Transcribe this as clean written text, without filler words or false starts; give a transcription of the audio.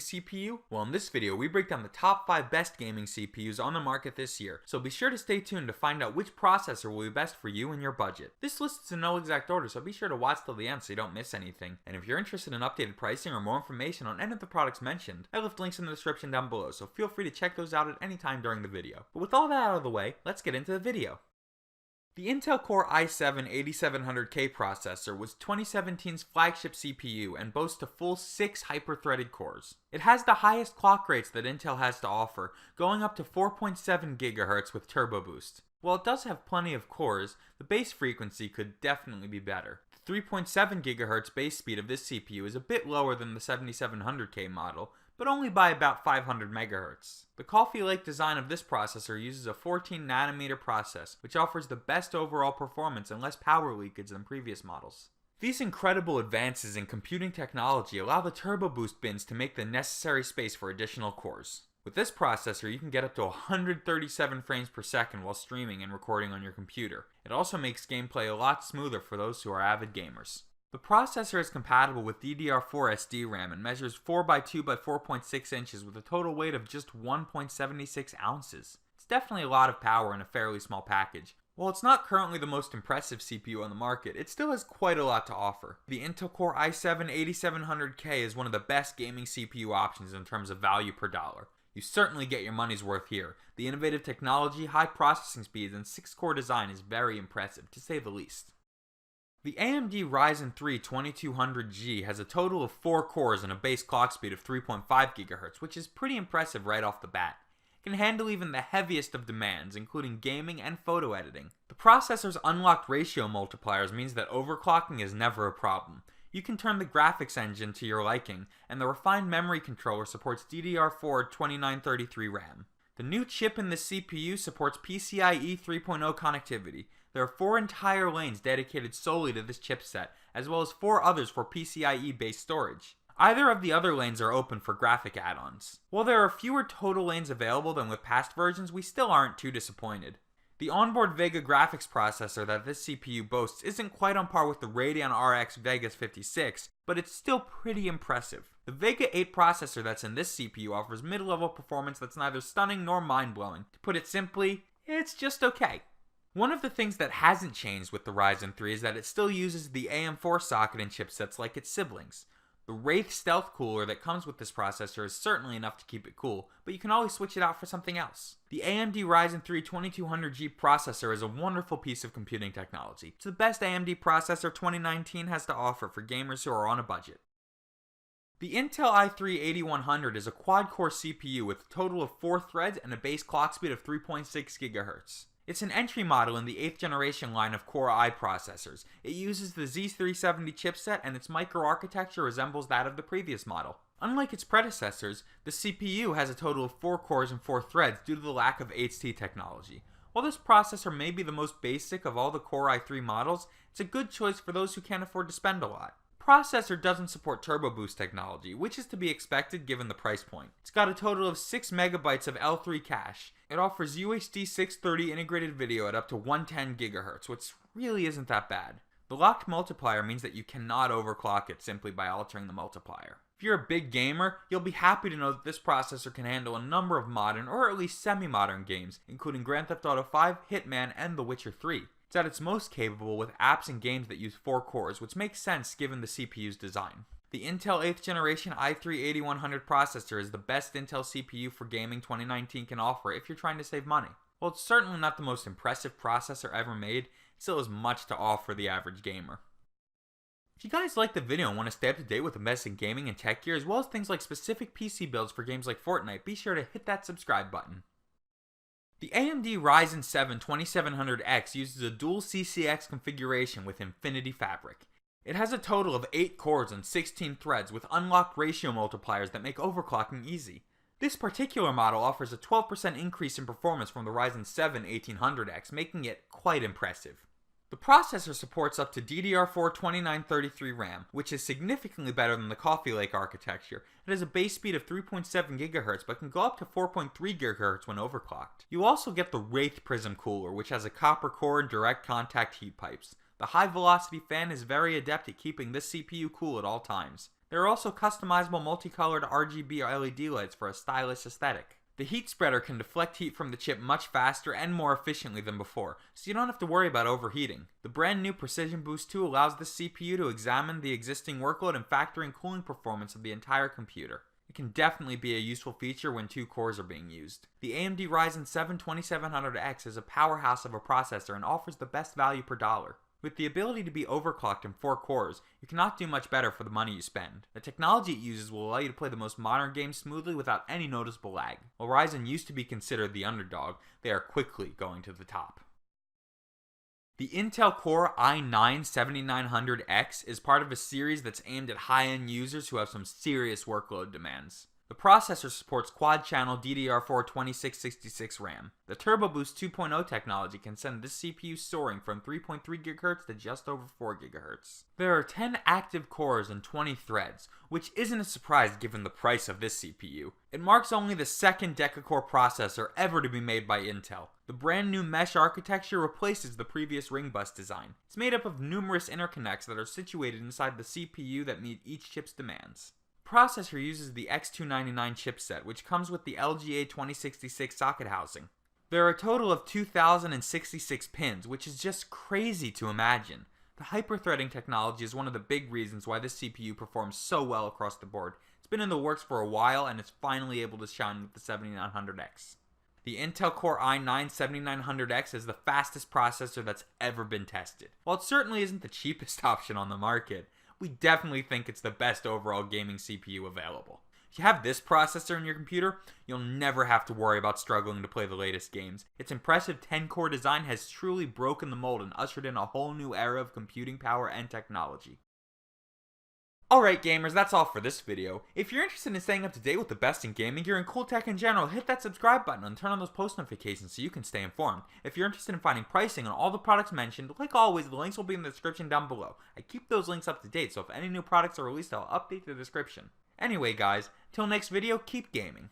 CPU? Well, in this video, we break down the top 5 best gaming CPUs on the market this year, so be sure to stay tuned to find out which processor will be best for you and your budget. This list is in no exact order, so be sure to watch till the end so you don't miss anything. And if you're interested in updated pricing or more information on any of the products mentioned, I left links in the description down below, so feel free to check those out at any time during the video. But with all that out of the way, let's get into the video. The Intel Core i7-8700K processor was 2017's flagship CPU and boasts a full 6 hyper-threaded cores. It has the highest clock rates that Intel has to offer, going up to 4.7 GHz with Turbo Boost. While it does have plenty of cores, the base frequency could definitely be better. The 3.7 GHz base speed of this CPU is a bit lower than the 7700K model, but only by about 500 MHz. The Coffee Lake design of this processor uses a 14nm process, which offers the best overall performance and less power leakage than previous models. These incredible advances in computing technology allow the Turbo Boost bins to make the necessary space for additional cores. With this processor, you can get up to 137 frames per second while streaming and recording on your computer. It also makes gameplay a lot smoother for those who are avid gamers. The processor is compatible with DDR4 SD-RAM and measures 4x2 by 4.6 inches with a total weight of just 1.76 ounces. It's definitely a lot of power in a fairly small package. While it's not currently the most impressive CPU on the market, it still has quite a lot to offer. The Intel Core i7-8700K is one of the best gaming CPU options in terms of value per dollar. You certainly get your money's worth here. The innovative technology, high processing speeds, and 6-core design is very impressive, to say the least. The AMD Ryzen 3 2200G has a total of 4 cores and a base clock speed of 3.5 GHz, which is pretty impressive right off the bat. It can handle even the heaviest of demands, including gaming and photo editing. The processor's unlocked ratio multipliers means that overclocking is never a problem. You can turn the graphics engine to your liking, and the refined memory controller supports DDR4 2933 RAM. The new chip in the CPU supports PCIe 3.0 connectivity. There are 4 entire lanes dedicated solely to this chipset, as well as 4 others for PCIe-based storage. Either of the other lanes are open for graphic add-ons. While there are fewer total lanes available than with past versions, we still aren't too disappointed. The onboard Vega graphics processor that this CPU boasts isn't quite on par with the Radeon RX Vegas 56, but it's still pretty impressive. The Vega 8 processor that's in this CPU offers mid-level performance that's neither stunning nor mind-blowing. To put it simply, it's just okay. One of the things that hasn't changed with the Ryzen 3 is that it still uses the AM4 socket and chipsets like its siblings. The Wraith stealth cooler that comes with this processor is certainly enough to keep it cool, but you can always switch it out for something else. The AMD Ryzen 3 2200G processor is a wonderful piece of computing technology. It's the best AMD processor 2019 has to offer for gamers who are on a budget. The Intel i3-8100 is a quad-core CPU with a total of 4 threads and a base clock speed of 3.6 GHz. It's an entry model in the 8th generation line of Core i processors. It uses the Z370 chipset and its microarchitecture resembles that of the previous model. Unlike its predecessors, the CPU has a total of 4 cores and 4 threads due to the lack of HT technology. While this processor may be the most basic of all the Core i3 models, it's a good choice for those who can't afford to spend a lot. The processor doesn't support Turbo Boost technology, which is to be expected given the price point. It's got a total of 6 MB of L3 cache. It offers UHD 630 integrated video at up to 110 GHz, which really isn't that bad. The locked multiplier means that you cannot overclock it simply by altering the multiplier. If you're a big gamer, you'll be happy to know that this processor can handle a number of modern or at least semi-modern games, including Grand Theft Auto 5, Hitman, and The Witcher 3. It's at its most capable with apps and games that use 4 cores, which makes sense given the CPU's design. The Intel 8th generation i3-8100 processor is the best Intel CPU for gaming 2019 can offer if you're trying to save money. While it's certainly not the most impressive processor ever made, it still has much to offer the average gamer. If you guys like the video and want to stay up to date with the best in gaming and tech gear, as well as things like specific PC builds for games like Fortnite, be sure to hit that subscribe button. The AMD Ryzen 7 2700X uses a dual CCX configuration with Infinity Fabric. It has a total of 8 cores and 16 threads with unlocked ratio multipliers that make overclocking easy. This particular model offers a 12% increase in performance from the Ryzen 7 1800X, making it quite impressive. The processor supports up to DDR4 2933 RAM, which is significantly better than the Coffee Lake architecture. It has a base speed of 3.7 GHz but can go up to 4.3 GHz when overclocked. You also get the Wraith Prism cooler, which has a copper core and direct contact heat pipes. The high velocity fan is very adept at keeping this CPU cool at all times. There are also customizable multicolored RGB LED lights for a stylish aesthetic. The heat spreader can deflect heat from the chip much faster and more efficiently than before, so you don't have to worry about overheating. The brand new Precision Boost 2 allows the CPU to examine the existing workload and factor in cooling performance of the entire computer. It can definitely be a useful feature when 2 cores are being used. The AMD Ryzen 7 2700X is a powerhouse of a processor and offers the best value per dollar. With the ability to be overclocked in 4 cores, you cannot do much better for the money you spend. The technology it uses will allow you to play the most modern games smoothly without any noticeable lag. While Ryzen used to be considered the underdog, they are quickly going to the top. The Intel Core i9-7900X is part of a series that's aimed at high-end users who have some serious workload demands. The processor supports quad-channel DDR4 2666 RAM. The Turbo Boost 2.0 technology can send this CPU soaring from 3.3 GHz to just over 4 GHz. There are 10 active cores and 20 threads, which isn't a surprise given the price of this CPU. It marks only the second deca-core processor ever to be made by Intel. The brand new mesh architecture replaces the previous ring bus design. It's made up of numerous interconnects that are situated inside the CPU that meet each chip's demands. The processor uses the X299 chipset, which comes with the LGA 2066 socket housing. There are a total of 2,066 pins, which is just crazy to imagine. The hyperthreading technology is one of the big reasons why this CPU performs so well across the board. It's been in the works for a while and it's finally able to shine with the 7900X. The Intel Core i9-7900X is the fastest processor that's ever been tested. While it certainly isn't the cheapest option on the market, we definitely think it's the best overall gaming CPU available. If you have this processor in your computer, you'll never have to worry about struggling to play the latest games. Its impressive 10-core design has truly broken the mold and ushered in a whole new era of computing power and technology. Alright gamers, that's all for this video. If you're interested in staying up to date with the best in gaming gear and cool tech in general, hit that subscribe button and turn on those post notifications so you can stay informed. If you're interested in finding pricing on all the products mentioned, like always, the links will be in the description down below. I keep those links up to date, so if any new products are released, I'll update the description. Anyway guys, till next video, keep gaming.